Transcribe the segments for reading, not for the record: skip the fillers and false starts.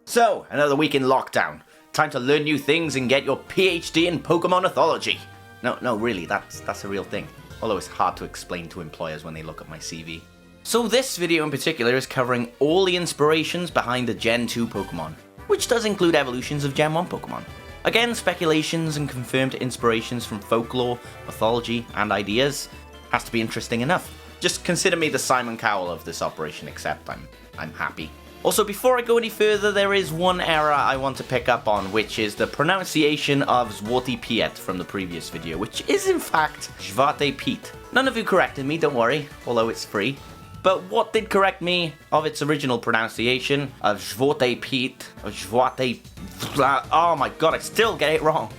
So, another week in lockdown. Time to learn new things and get your PhD in Pokemon ethology. No, really, that's a real thing. Although it's hard to explain to employers when they look at my CV. So this video in particular is covering all the inspirations behind the Gen 2 Pokemon, which does include evolutions of Gen 1 Pokemon. Again, speculations and confirmed inspirations from folklore, mythology, and ideas. Has to be interesting enough. Just consider me the Simon Cowell of this operation, except I'm happy. Also, before I go any further, there is one error I want to pick up on, which is the pronunciation of Zwarte from the previous video, which is in fact Zwarte. None of you corrected me, don't worry, although it's free. But what did correct me of its original pronunciation of Zwarte, oh my god, I still get it wrong.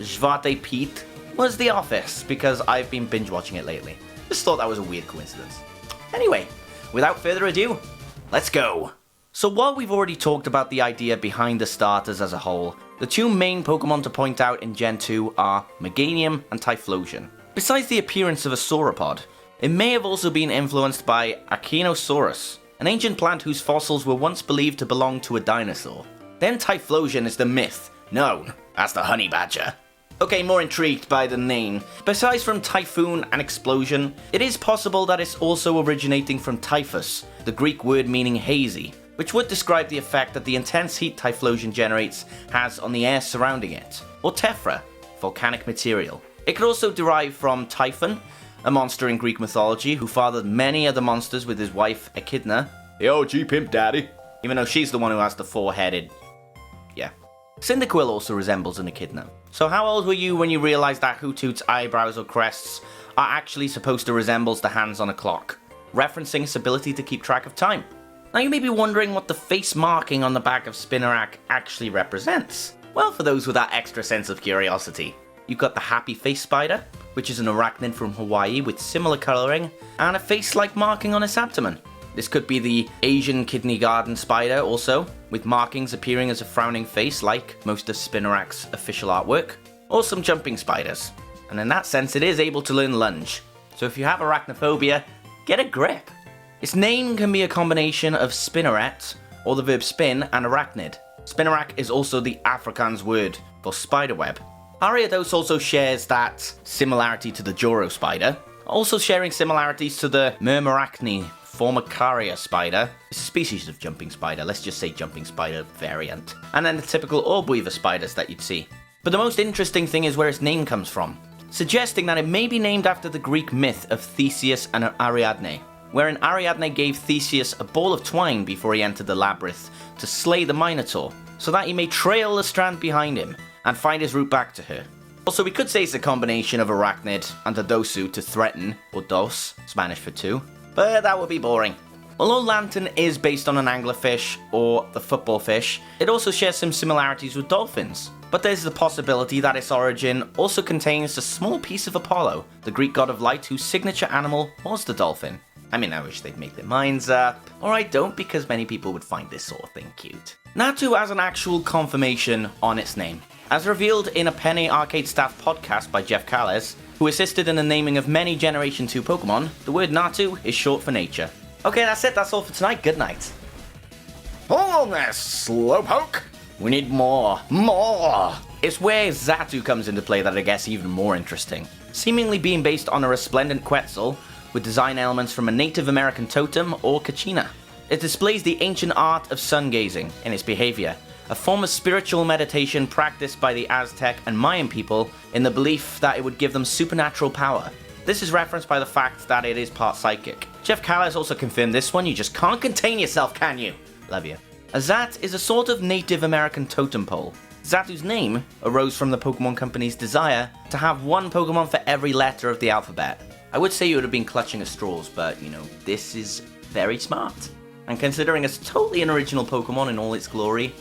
Zwarte was The Office, because I've been binge watching it lately. Just thought that was a weird coincidence. Anyway, without further ado, let's go. So while we've already talked about the idea behind the starters as a whole, the two main Pokemon to point out in Gen 2 are Meganium and Typhlosion. Besides the appearance of a sauropod, it may have also been influenced by Achinosaurus, an ancient plant whose fossils were once believed to belong to a dinosaur. Then Typhlosion is the myth, known as the Honey Badger. Okay, more intrigued by the name. Besides from typhoon and explosion, it is possible that it's also originating from typhus, the Greek word meaning hazy, which would describe the effect that the intense heat Typhlosion generates has on the air surrounding it, or tephra, volcanic material. It could also derive from Typhon, a monster in Greek mythology who fathered many other monsters with his wife Echidna, the OG pimp daddy, even though she's the one who has the four-headed... yeah. Cyndaquil also resembles an Echidna. So how old were you when you realised that Hoothoot's eyebrows or crests are actually supposed to resemble the hands on a clock, referencing its ability to keep track of time? Now you may be wondering what the face marking on the back of Spinarak actually represents. Well, for those with that extra sense of curiosity, you've got the happy face spider, which is an arachnid from Hawaii with similar colouring, and a face-like marking on its abdomen. This could be the Asian kidney garden spider also, with markings appearing as a frowning face like most of Spinarak's official artwork, or some jumping spiders. And in that sense it is able to learn lunge, so if you have arachnophobia, get a grip. Its name can be a combination of spinneret, or the verb spin, and arachnid. Spinarak is also the Afrikaans word for spiderweb. Ariados also shares that similarity to the Joro spider, also sharing similarities to the Myrmeracne formicaria spider. It's a species of jumping spider, let's just say jumping spider variant. And then the typical orbweaver spiders that you'd see. But the most interesting thing is where its name comes from, suggesting that it may be named after the Greek myth of Theseus and Ariadne, wherein Ariadne gave Theseus a ball of twine before he entered the labyrinth to slay the Minotaur, so that he may trail the strand behind him and find his route back to her. Also, we could say it's a combination of arachnid and dosu to threaten, or dos, Spanish for two, but that would be boring. Although Lantern is based on an anglerfish, or the football fish, it also shares some similarities with dolphins. But there's the possibility that its origin also contains a small piece of Apollo, the Greek god of light whose signature animal was the dolphin. I mean, I wish they'd make their minds up. Or I don't, because many people would find this sort of thing cute. Natu has an actual confirmation on its name. As revealed in a Penny Arcade Staff podcast by Jeff Calles, who assisted in the naming of many Generation 2 Pokemon, the word Natu is short for nature. Okay, that's it, that's all for tonight, good night. Hold on there, Slowpoke! We need more. It's where Xatu comes into play that I guess even more interesting. Seemingly being based on a resplendent Quetzal, with design elements from a Native American totem or kachina. It displays the ancient art of sun gazing in its behavior, a form of spiritual meditation practiced by the Aztec and Mayan people in the belief that it would give them supernatural power. This is referenced by the fact that it is part psychic. Jeff Calles also confirmed this one, you just can't contain yourself, can you? Love you. A Zat is a sort of Native American totem pole. Zatu's name arose from the Pokemon Company's desire to have one Pokemon for every letter of the alphabet. I would say you would have been clutching at straws, but, you know, this is very smart. And considering it's totally an original Pokemon in all its glory,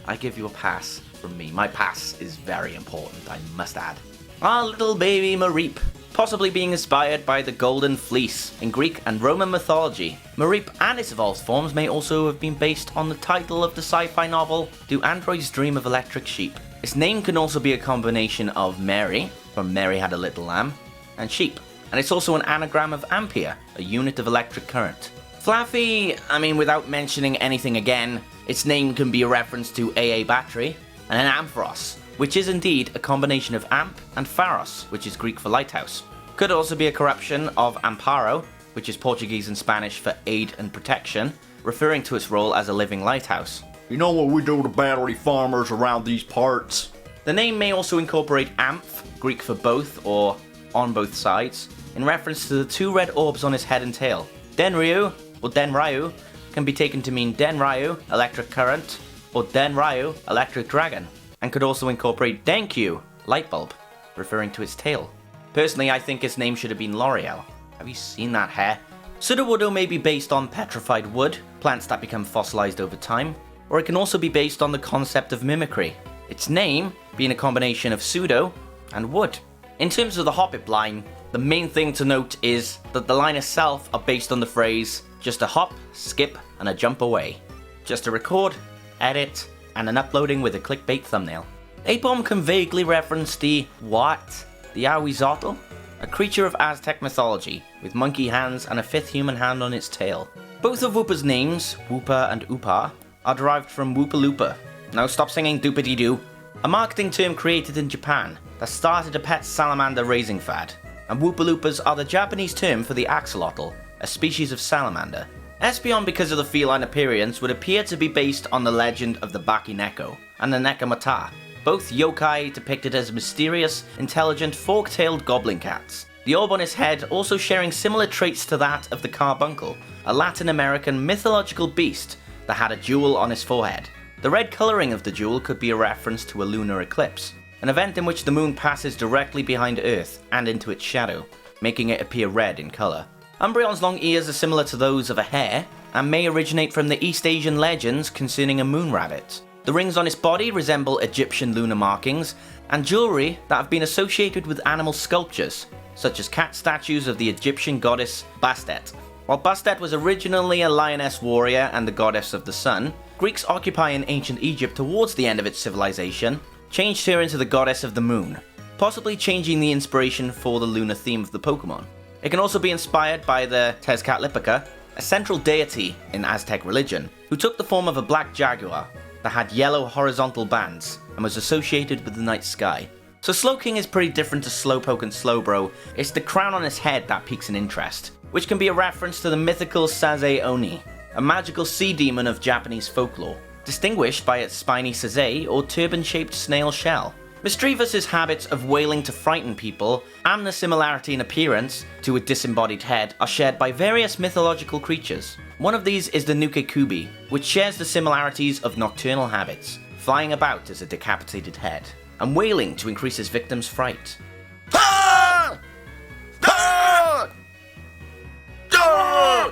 I give you a pass from me. My pass is very important, I must add. Our little baby Mareep, possibly being inspired by the Golden Fleece in Greek and Roman mythology. Mareep and its evolved forms may also have been based on the title of the sci-fi novel, Do Androids Dream of Electric Sheep? Its name can also be a combination of Mary, from Mary Had a Little Lamb, and sheep. And it's also an anagram of ampere, a unit of electric current. Flaffy, I mean, without mentioning anything again, Its name can be a reference to AA battery, and an ampharos, which is indeed a combination of amp and pharos, which is Greek for lighthouse. Could also be a corruption of Amparo, which is Portuguese and Spanish for aid and protection, referring to its role as a living lighthouse. You know what we do to battery farmers around these parts? The name may also incorporate amph, Greek for both or on both sides, in reference to the two red orbs on his head and tail. Denryu, or Denryu, can be taken to mean Denryu, electric current, or Denryu, electric dragon, and could also incorporate Denkyu, light bulb, referring to its tail. Personally, I think its name should have been L'Oreal. Have you seen that hair? Sudowoodo may be based on petrified wood, plants that become fossilized over time, or it can also be based on the concept of mimicry, its name being a combination of pseudo and wood. In terms of the Hoppip line, the main thing to note is that the line itself are based on the phrase, just a hop, skip, and a jump away. Just a record, edit, and an uploading with a clickbait thumbnail. Apom can vaguely reference the what? The Ahuizotl? A creature of Aztec mythology, with monkey hands and a fifth human hand on its tail. Both of Woopa's names, Woopa and Upa, are derived from Woopa Loopa. Now stop singing doopity-doo. A marketing term created in Japan that started a pet salamander raising fad. And Woopa Loopas are the Japanese term for the axolotl, a species of salamander. Espeon, because of the feline appearance, would appear to be based on the legend of the Bakineko and the Nekomata, both yokai depicted as mysterious, intelligent, fork-tailed goblin cats. The orb on his head also sharing similar traits to that of the carbuncle, a Latin American mythological beast that had a jewel on his forehead. The red colouring of the jewel could be a reference to a lunar eclipse, an event in which the moon passes directly behind Earth and into its shadow, making it appear red in colour. Umbreon's long ears are similar to those of a hare, and may originate from the East Asian legends concerning a moon rabbit. The rings on its body resemble Egyptian lunar markings, and jewellery that have been associated with animal sculptures, such as cat statues of the Egyptian goddess Bastet. While Bastet was originally a lioness warrior and the goddess of the sun, Greeks occupying ancient Egypt towards the end of its civilization changed her into the goddess of the moon, possibly changing the inspiration for the lunar theme of the Pokemon. It can also be inspired by the Tezcatlipoca, a central deity in Aztec religion, who took the form of a black jaguar that had yellow horizontal bands and was associated with the night sky. So Slowking is pretty different to Slowpoke and Slowbro. It's the crown on his head that piques an interest, which can be a reference to the mythical Saze Oni, a magical sea demon of Japanese folklore, distinguished by its spiny saze or turban-shaped snail shell. Mischievous' habits of wailing to frighten people and the similarity in appearance to a disembodied head are shared by various mythological creatures. One of these is the Nukekubi, which shares the similarities of nocturnal habits, flying about as a decapitated head, and wailing to increase his victim's fright.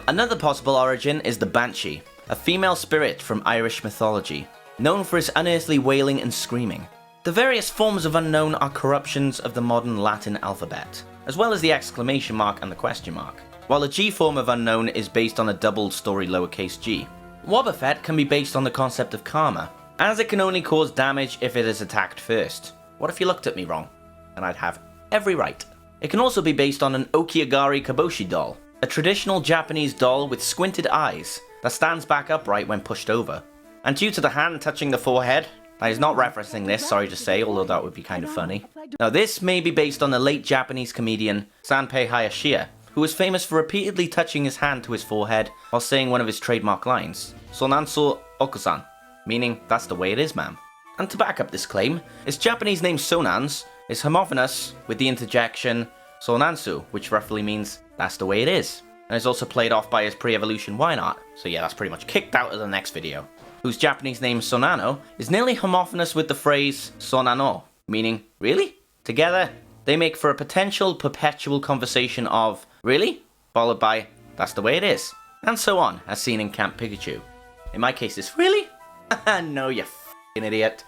Another possible origin is the Banshee, a female spirit from Irish mythology, known for its unearthly wailing and screaming. The various forms of unknown are corruptions of the modern Latin alphabet, as well as the exclamation mark and the question mark, while the G form of unknown is based on a doubled story lowercase g. Wobbuffet can be based on the concept of karma, as it can only cause damage if it is attacked first. What if you looked at me wrong? And I'd have every right. It can also be based on an Okiagari Kaboshi doll, a traditional Japanese doll with squinted eyes that stands back upright when pushed over. And due to the hand touching the forehead, I is not referencing this, sorry to say, although that would be kind of funny. Now this may be based on the late Japanese comedian Sanpei Hayashia, who was famous for repeatedly touching his hand to his forehead while saying one of his trademark lines, Sonanso Okusan, meaning that's the way it is, ma'am. And to back up this claim, its Japanese name Sonans is homophonous with the interjection Sonansu, which roughly means that's the way it is, and is also played off by his pre-evolution Wynot, so yeah, that's pretty much kicked out of the next video, whose Japanese name Sonano is nearly homophonous with the phrase Sonano, meaning really? Together, they make for a potential perpetual conversation of really? Followed by that's the way it is, and so on, as seen in Camp Pikachu. In my case, it's really? No, you f***ing idiot.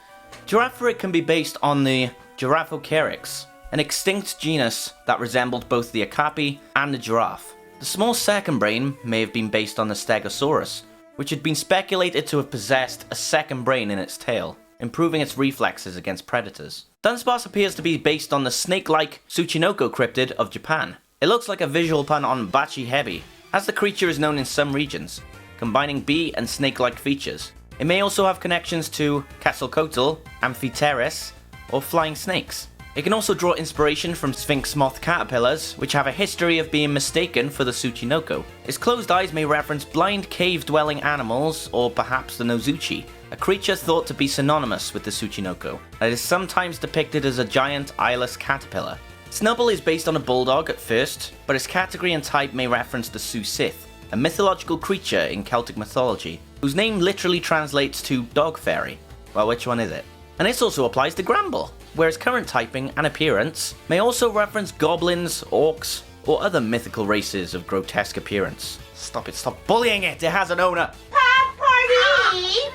Giraffaric can be based on the Giraffocaryx, an extinct genus that resembled both the okapi and the giraffe. The small second brain may have been based on the Stegosaurus, which had been speculated to have possessed a second brain in its tail, improving its reflexes against predators. Dunsparce appears to be based on the snake-like Tsuchinoko cryptid of Japan. It looks like a visual pun on Bachi Hebi, as the creature is known in some regions, combining bee and snake-like features. It may also have connections to Quetzalcoatl, Amphitheris, or flying snakes. It can also draw inspiration from sphinx moth caterpillars, which have a history of being mistaken for the Tsuchinoko. Its closed eyes may reference blind cave-dwelling animals, or perhaps the Nozuchi, a creature thought to be synonymous with the Tsuchinoko, that is sometimes depicted as a giant eyeless caterpillar. Snubbull is based on a bulldog at first, but its category and type may reference the Sioux Sith, a mythological creature in Celtic mythology, whose name literally translates to dog fairy. Well, which one is it? And this also applies to Gramble, where its current typing and appearance may also reference goblins, orcs, or other mythical races of grotesque appearance. Stop bullying it, it has an owner! Pet party!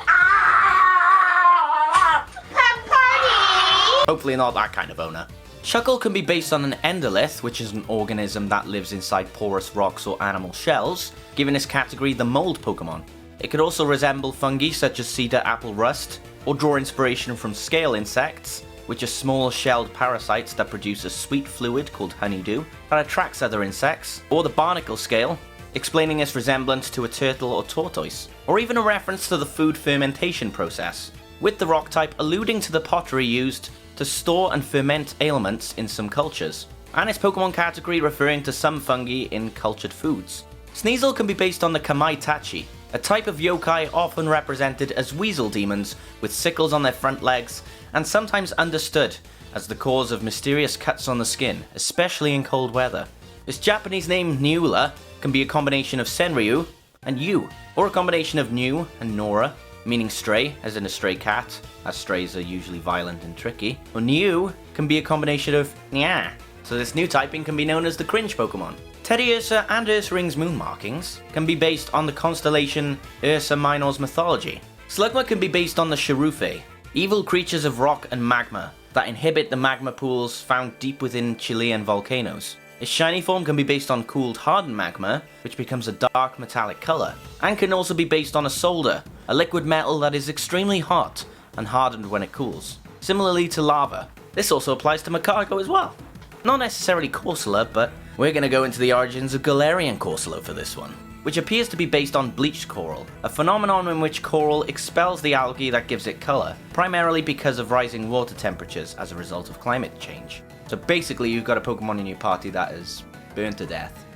Pet party! Hopefully not that kind of owner. Shuckle can be based on an endolith, which is an organism that lives inside porous rocks or animal shells, giving this category the mold Pokemon. It could also resemble fungi such as cedar apple rust, or draw inspiration from scale insects, which are small shelled parasites that produce a sweet fluid called honeydew that attracts other insects, or the barnacle scale, explaining its resemblance to a turtle or tortoise, or even a reference to the food fermentation process, with the rock type alluding to the pottery used to store and ferment ailments in some cultures, and its Pokemon category referring to some fungi in cultured foods. Sneasel can be based on the Kamaitachi, a type of yokai often represented as weasel demons with sickles on their front legs, and sometimes understood as the cause of mysterious cuts on the skin, especially in cold weather. Its Japanese name Niula can be a combination of Senryu and Yu, or a combination of New and Nora, meaning stray, as in a stray cat, as strays are usually violent and tricky. Or Niu can be a combination of Nya, so this new typing can be known as the cringe Pokemon. Teddy Ursa and Ursaring's moon markings can be based on the constellation Ursa Minor's mythology. Slugma can be based on the Sharufe, evil creatures of rock and magma that inhabit the magma pools found deep within Chilean volcanoes. Its shiny form can be based on cooled hardened magma, which becomes a dark metallic colour, and can also be based on a solder, a liquid metal that is extremely hot and hardened when it cools, similarly to lava. This also applies to Macargo as well. Not necessarily Corsola, but we're going to go into the origins of Galarian Corsola for this one, which appears to be based on bleached coral, a phenomenon in which coral expels the algae that gives it colour, primarily because of rising water temperatures as a result of climate change. So basically you've got a Pokemon in your party that is burned to death.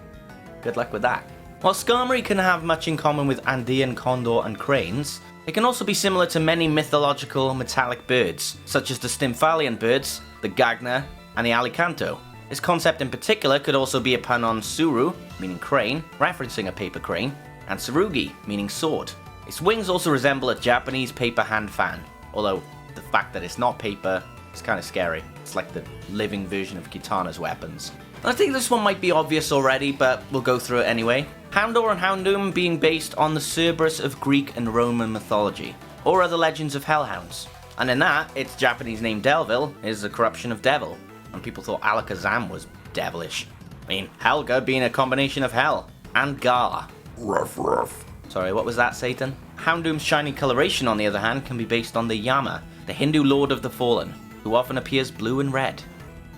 Good luck with that. While Skarmory can have much in common with Andean condor and cranes, it can also be similar to many mythological metallic birds, such as the Stymphalian birds, the Gagna, and the Alicanto. This concept in particular could also be a pun on Suru, meaning crane, referencing a paper crane, and Tsurugi, meaning sword. Its wings also resemble a Japanese paper hand fan, although the fact that it's not paper is kind of scary. It's like the living version of Kitana's weapons. I think this one might be obvious already, but we'll go through it anyway. Houndour and Houndoom being based on the Cerberus of Greek and Roman mythology, or other legends of hellhounds. And in that, its Japanese name Delville is a corruption of devil, and people thought Alakazam was devilish. I mean, Helga being a combination of hell, and Gala. Ruff, ruff. Sorry, what was that, Satan? Houndoom's shiny coloration, on the other hand, can be based on the Yama, the Hindu lord of the fallen, who often appears blue and red.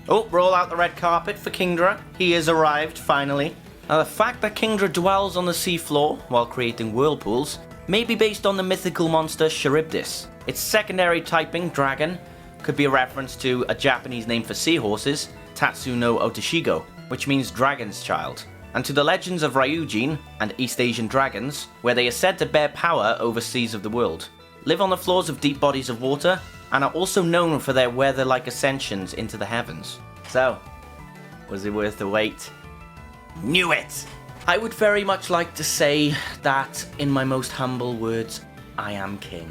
Oh, roll out the red carpet for Kingdra. He has arrived, finally. Now, the fact that Kingdra dwells on the seafloor while creating whirlpools may be based on the mythical monster Charybdis. Its secondary typing, dragon, could be a reference to a Japanese name for seahorses, Tatsu no Otashigo, which means dragon's child, and to the legends of Ryujin and East Asian dragons, where they are said to bear power over seas of the world, live on the floors of deep bodies of water, and are also known for their weather-like ascensions into the heavens. So, was it worth the wait? Knew it! I would very much like to say that, in my most humble words, I am king.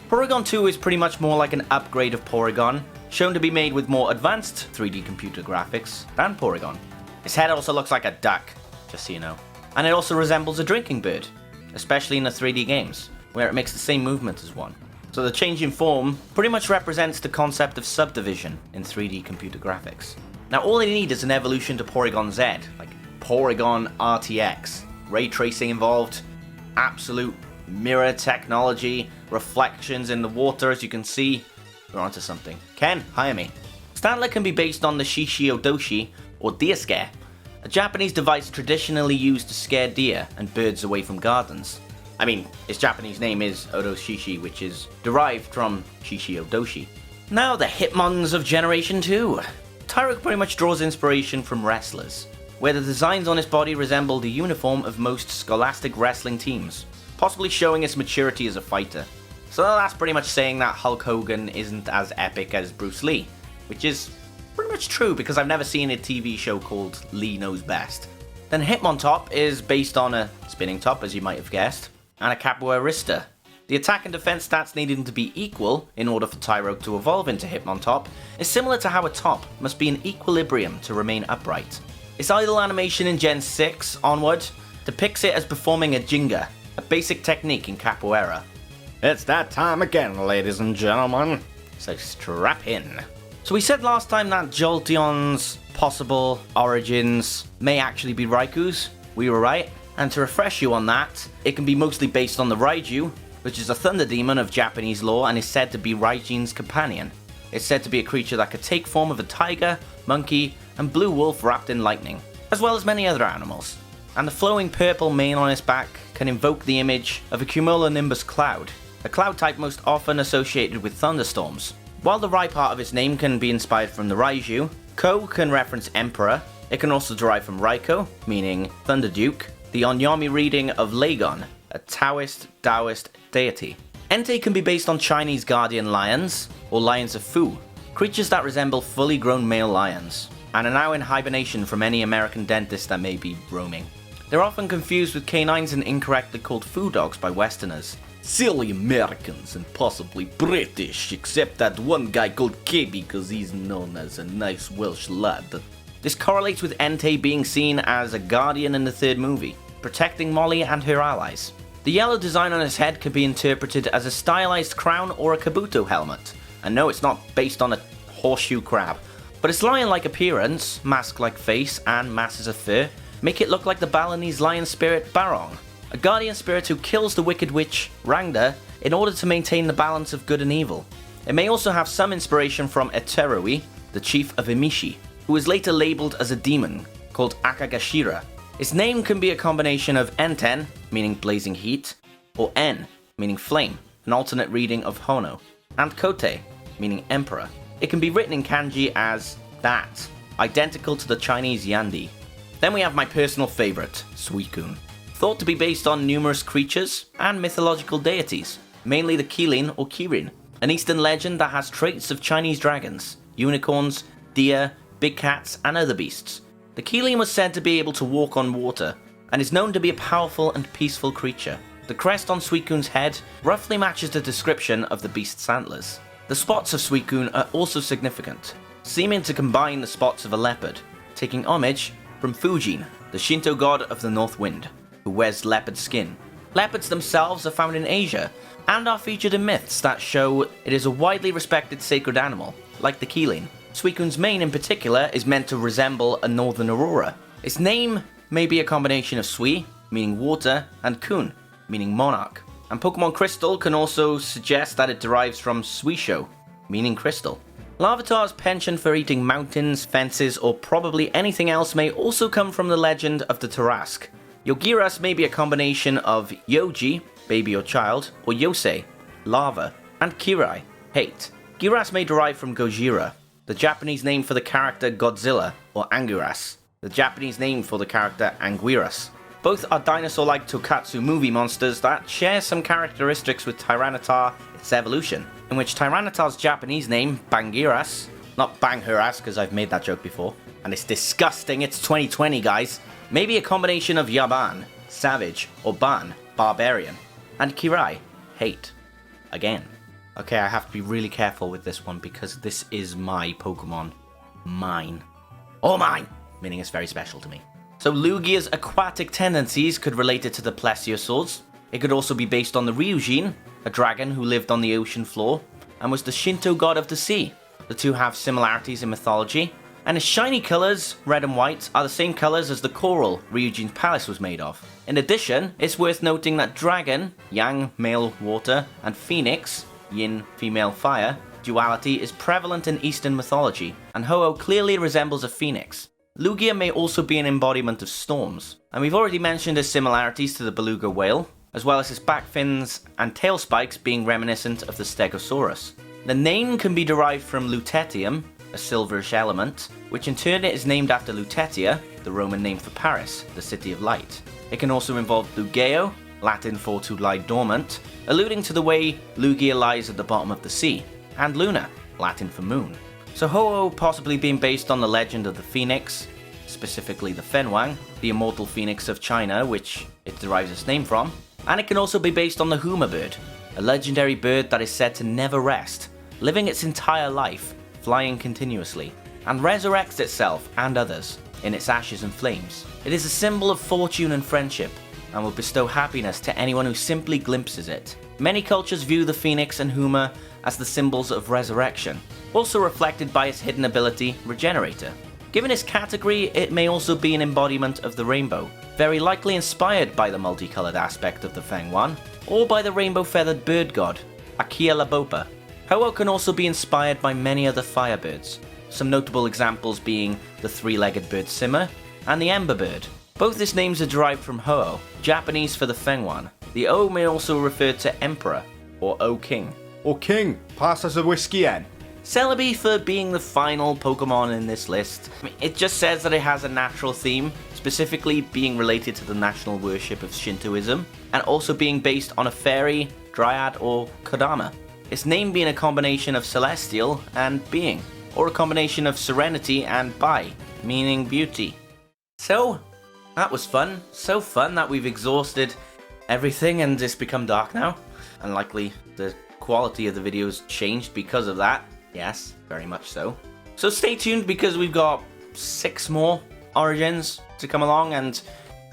Porygon 2 is pretty much more like an upgrade of Porygon, shown to be made with more advanced 3D computer graphics than Porygon. Its head also looks like a duck, just so you know. And it also resembles a drinking bird, especially in the 3D games, where it makes the same movement as one. So the change in form pretty much represents the concept of subdivision in 3D computer graphics. Now all they need is an evolution to Porygon Z, like Porygon RTX. Ray tracing involved, absolute mirror technology, reflections in the water as you can see. We're onto something. Ken, hire me. Stantler can be based on the Shishiodoshi, or deer scare, a Japanese device traditionally used to scare deer and birds away from gardens. I mean, its Japanese name is Odoshishi, which is derived from Shishi Odoshi. Now the Hitmons of Generation 2. Tyrogue pretty much draws inspiration from wrestlers, where the designs on his body resemble the uniform of most scholastic wrestling teams, possibly showing his maturity as a fighter. So that's pretty much saying that Hulk Hogan isn't as epic as Bruce Lee, which is pretty much true because I've never seen a TV show called Lee Knows Best. Then Hitmontop is based on a spinning top, as you might have guessed, and a capoeirista. The attack and defense stats needing to be equal in order for Tyrogue to evolve into Hitmontop is similar to how a top must be in equilibrium to remain upright. Its idle animation in Gen 6 onward depicts it as performing a jinga, a basic technique in capoeira. It's that time again, ladies and gentlemen. So strap in. So we said last time that Jolteon's possible origins may actually be Raiku's. We were right. And to refresh you on that, it can be mostly based on the Raiju, which is a thunder demon of Japanese lore and is said to be Raijin's companion. It's said to be a creature that could take form of a tiger, monkey, and blue wolf wrapped in lightning, as well as many other animals. And the flowing purple mane on its back can invoke the image of a cumulonimbus cloud, a cloud type most often associated with thunderstorms. While the Rai part of its name can be inspired from the Raiju, Ko can reference Emperor. It can also derive from Raiko, meaning Thunder Duke, the Onyami reading of Lagon, a Taoist deity. Entei can be based on Chinese guardian lions, or lions of Fu, creatures that resemble fully grown male lions, and are now in hibernation from any American dentist that may be roaming. They're often confused with canines and incorrectly called Fu dogs by Westerners. Silly Americans and possibly British, except that one guy called KB because he's known as a nice Welsh lad. This correlates with Entei being seen as a guardian in the third movie, protecting Molly and her allies. The yellow design on his head could be interpreted as a stylized crown or a kabuto helmet. And no, it's not based on a horseshoe crab, but its lion-like appearance, mask-like face, and masses of fur make it look like the Balinese lion spirit Barong, a guardian spirit who kills the wicked witch Rangda in order to maintain the balance of good and evil. It may also have some inspiration from Eterui, the chief of Emishi, who was later labeled as a demon called Akagashira. Its name can be a combination of Enten, meaning blazing heat, or En, meaning flame, an alternate reading of Hono, and Kote, meaning emperor. It can be written in kanji as that, identical to the Chinese Yandi. Then we have my personal favourite, Suicune. Thought to be based on numerous creatures and mythological deities, mainly the Kilin or Kirin, an Eastern legend that has traits of Chinese dragons, unicorns, deer, big cats, and other beasts. The Kilin was said to be able to walk on water, and is known to be a powerful and peaceful creature. The crest on Suicune's head roughly matches the description of the beast's antlers. The spots of Suicune are also significant, seeming to combine the spots of a leopard, taking homage from Fujin, the Shinto god of the North Wind, who wears leopard skin. Leopards themselves are found in Asia, and are featured in myths that show it is a widely respected sacred animal, like the Kilin. Suicune's mane in particular is meant to resemble a northern aurora. Its name may be a combination of Sui, meaning water, and Kun, meaning monarch. And Pokemon Crystal can also suggest that it derives from Suisho, meaning crystal. Larvitar's penchant for eating mountains, fences, or probably anything else may also come from the legend of the Tarrasque. Yogiras may be a combination of Yoji, baby or child, or Yosei, lava, and Kirai, hate. Giras may derive from Gojira, the Japanese name for the character Godzilla, or Anguirus, the Japanese name for the character Anguirus. Both are dinosaur-like Tokatsu movie monsters that share some characteristics with Tyranitar, its evolution, in which Tyranitar's Japanese name, Bangiras, not Banghuras because I've made that joke before, and it's disgusting, it's 2020 guys, may be a combination of Yaban, savage, or Ban, barbarian, and Kirai, hate. Again. Okay, I have to be really careful with this one because this is my Pokemon. Mine. All mine! Meaning it's very special to me. So Lugia's aquatic tendencies could relate it to the plesiosaurs. It could also be based on the Ryujin, a dragon who lived on the ocean floor, and was the Shinto god of the sea. The two have similarities in mythology, and its shiny colours, red and white, are the same colours as the coral Ryujin's palace was made of. In addition, it's worth noting that dragon, yang, male water, and phoenix, yin, female fire, duality is prevalent in Eastern mythology, and Ho-Oh clearly resembles a phoenix. Lugia may also be an embodiment of storms, and we've already mentioned his similarities to the beluga whale, as well as its back fins and tail spikes being reminiscent of the Stegosaurus. The name can be derived from Lutetium, a silverish element, which in turn is named after Lutetia, the Roman name for Paris, the city of light. It can also involve Lugeo, Latin for to lie dormant, alluding to the way Lugia lies at the bottom of the sea, and Luna, Latin for moon. So Ho-Oh possibly being based on the legend of the phoenix, specifically the Fenwang, the immortal phoenix of China, which it derives its name from, and it can also be based on the Huma bird, a legendary bird that is said to never rest, living its entire life, flying continuously, and resurrects itself and others in its ashes and flames. It is a symbol of fortune and friendship, and will bestow happiness to anyone who simply glimpses it. Many cultures view the phoenix and Huma as the symbols of resurrection, also reflected by its hidden ability, Regenerator. Given its category, it may also be an embodiment of the rainbow, very likely inspired by the multicolored aspect of the Fengwan, or by the rainbow-feathered bird god, Akia Labopa. Ho-Oh can also be inspired by many other firebirds, some notable examples being the three-legged bird Simmer and the ember bird. Both these names are derived from Ho-Oh, Japanese for the Fengwan. The O may also refer to Emperor, or O King. Or King, pass us a whiskey hen. Celebi for being the final Pokemon in this list. It just says that it has a natural theme, specifically being related to the national worship of Shintoism, and also being based on a fairy, dryad, or kodama. Its name being a combination of celestial and being, or a combination of serenity and bai, meaning beauty. So, that was fun. So fun that we've exhausted everything and it's become dark now. And likely the quality of the videos changed because of that. Yes, very much so. So stay tuned because we've got 6 more Origins to come along, and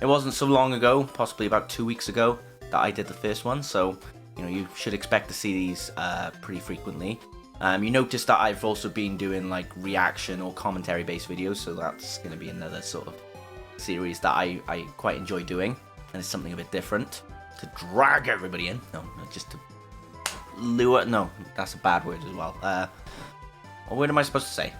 it wasn't so long ago, possibly about 2 weeks ago, that I did the first one, so you should expect to see these pretty frequently. You notice that I've also been doing like reaction or commentary based videos, so that's going to be another sort of series that I quite enjoy doing, and it's something a bit different to drag everybody in. No, not just to lure. No, that's a bad word as well. What word am I supposed to say?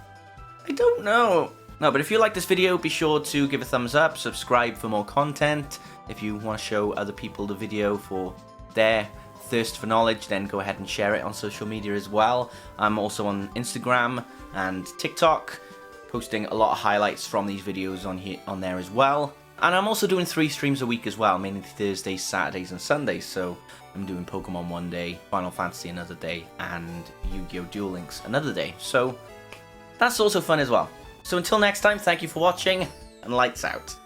I don't know. No, but if you like this video, be sure to give a thumbs up, subscribe for more content. If you want to show other people the video for their thirst for knowledge, then go ahead and share it on social media as well. I'm also on Instagram and TikTok, posting a lot of highlights from these videos on there as well. And I'm also doing 3 streams a week as well, mainly Thursdays, Saturdays, and Sundays. So I'm doing Pokemon one day, Final Fantasy another day, and Yu-Gi-Oh! Duel Links another day. So that's also fun as well. So until next time, thank you for watching, and lights out.